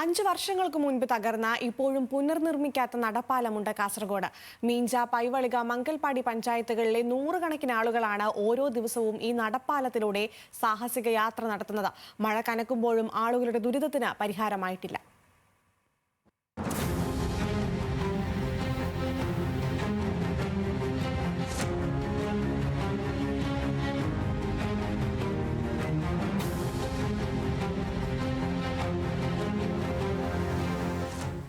5 വർഷങ്ങൾക്ക് മുൻപ് തകർന്ന ഇപ്പോഴും പുനർനിർമ്മിക്കാത്ത നടപ്പാലമുണ്ട് കാസർഗോഡ്. മീഞ്ച, പൈവളിക, മംഗൽപാടി പഞ്ചായത്തുകളിലെ നൂറുകണക്കിന് ആളുകളാണ് ഓരോ ദിവസവും ഈ നടപ്പാലത്തിലൂടെ സാഹസിക യാത്ര നടത്തുന്നത്. മഴ കനക്കുമ്പോഴും ആളുകളുടെ ദുരിതത്തിന് പരിഹാരമായിട്ടില്ല.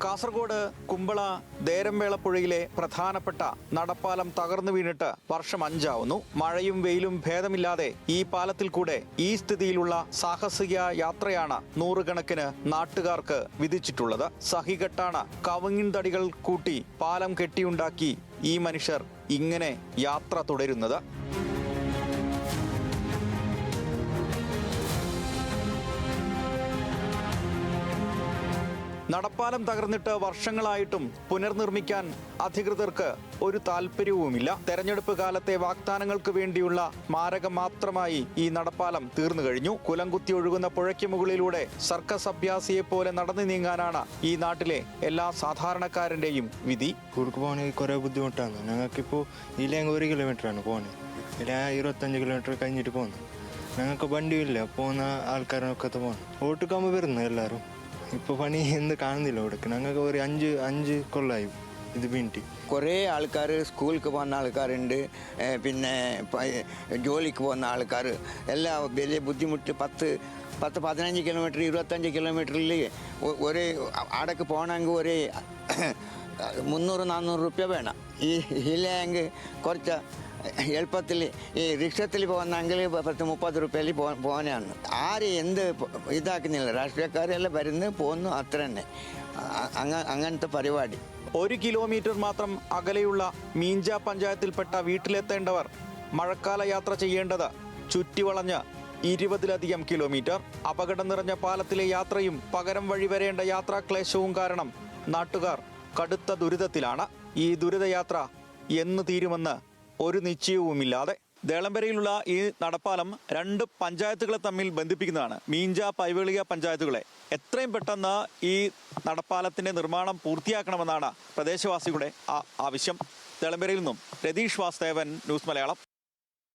കാസർഗോഡ് കുമ്പള ദേരംവേളപ്പുഴയിലെ പ്രധാനപ്പെട്ട നടപ്പാലം തകർന്നു വീണിട്ട് വർഷം 5 ആവുന്നു. മഴയും വെയിലും ഭേദമില്ലാതെ ഈ പാലത്തിൽ കൂടെ ഈ സ്ഥിതിയിലുള്ള സാഹസിക യാത്രയാണ് നൂറുകണക്കിന് നാട്ടുകാർക്ക് വിധിച്ചിട്ടുള്ളത്. സഹികെട്ടാണ് കവുങ്ങിൻ തടികൾ കൂട്ടി പാലം കെട്ടിയുണ്ടാക്കി ഈ മനുഷ്യർ ഇങ്ങനെ യാത്ര തുടരുന്നത്. നടപ്പാലം തകർന്നിട്ട് വർഷങ്ങളായിട്ടും പുനർനിർമ്മിക്കാൻ അധികൃതർക്ക് ഒരു താല്പര്യവുമില്ല. തെരഞ്ഞെടുപ്പ് കാലത്തെ വാഗ്ദാനങ്ങൾക്ക് വേണ്ടിയുള്ള സ്മാരകം മാത്രമായി ഈ നടപ്പാലം തീർന്നു കഴിഞ്ഞു. കുലംകുത്തി ഒഴുകുന്ന പുഴയ്ക്ക് മുകളിലൂടെ സർക്കസ് അഭ്യാസിയെ പോലെ നടന്നു നീങ്ങാനാണ് ഈ നാട്ടിലെ എല്ലാ സാധാരണക്കാരന്റെയും വിധി. കൂർക്ക് പോകണമെങ്കിൽ കുറെ ബുദ്ധിമുട്ടാണ്. ഞങ്ങൾക്കിപ്പോൾ ഇതിലേക്ക് 1 കിലോമീറ്ററാണ് പോകുന്നത്. ഇല്ല 25 കിലോമീറ്റർ കഴിഞ്ഞിട്ട് പോകുന്നു. ഞങ്ങൾക്ക് വണ്ടിയില്ല, പോകുന്ന ആൾക്കാരൊക്കെ പോകണം. വോട്ടിക്കാകുമ്പോൾ വരുന്നു എല്ലാവരും. ഇപ്പോൾ പണി എന്ന് കാണുന്നില്ല ഇവിടെ. ഞങ്ങൾക്ക് ഒരു അഞ്ച് കൊല്ലമായി ഇത് വീണിട്ട്. കുറേ ആൾക്കാർ സ്കൂളിലേക്ക് പോകുന്ന ആൾക്കാരുണ്ട്, പിന്നെ ജോലിക്ക് പോകുന്ന ആൾക്കാർ എല്ലാം വലിയ ബുദ്ധിമുട്ട്. 10-15 കിലോമീറ്റർ 25 കിലോമീറ്ററിൽ ഒരു അടക്ക് പോകണമെങ്കിൽ ഒരു 300-400 രൂപ വേണം. ഈ ഹില്ലെങ്കിൽ കുറച്ച് എളുപ്പത്തിൽ ഈ റിക്ഷത്തിൽ പോകുന്നെങ്കിൽ 10-30 രൂപയിൽ പോകാനാണ്. ആര് എന്ത് ഇതാക്കുന്നില്ല, രാഷ്ട്രീയക്കാരെല്ലാം വരുന്നു പോകുന്നു, അത്ര തന്നെ. അങ്ങനത്തെ പരിപാടി. 1 കിലോമീറ്റർ മാത്രം അകലെയുള്ള മീഞ്ച പഞ്ചായത്തിൽപ്പെട്ട വീട്ടിലെത്തേണ്ടവർ മഴക്കാല യാത്ര ചെയ്യേണ്ടത് ചുറ്റിവളഞ്ഞ് 20ലധികം കിലോമീറ്റർ. അപകടം നിറഞ്ഞ പാലത്തിലെ യാത്രയും പകരം വഴി വരേണ്ട യാത്രാക്ലേശവും കാരണം നാട്ടുകാർ കടുത്ത ദുരിതത്തിലാണ്. ഈ ദുരിതയാത്ര എന്ന് തീരുമെന്ന് ഒരു നിശ്ചയവുമില്ലാതെ. ദേളംപെരയിലുള്ള ഈ നടപ്പാലം 2 പഞ്ചായത്തുകളെ തമ്മിൽ ബന്ധിപ്പിക്കുന്നതാണ്, മീഞ്ച, പൈവളിക പഞ്ചായത്തുകളെ. എത്രയും പെട്ടെന്ന് ഈ നടപ്പാലത്തിന്റെ നിർമ്മാണം പൂർത്തിയാക്കണമെന്നാണ് പ്രദേശവാസികളുടെ ആവശ്യം. ദേളംപെരയിൽ നിന്നും രതീഷ് വാസ്തവൻ, ന്യൂസ് മലയാളം.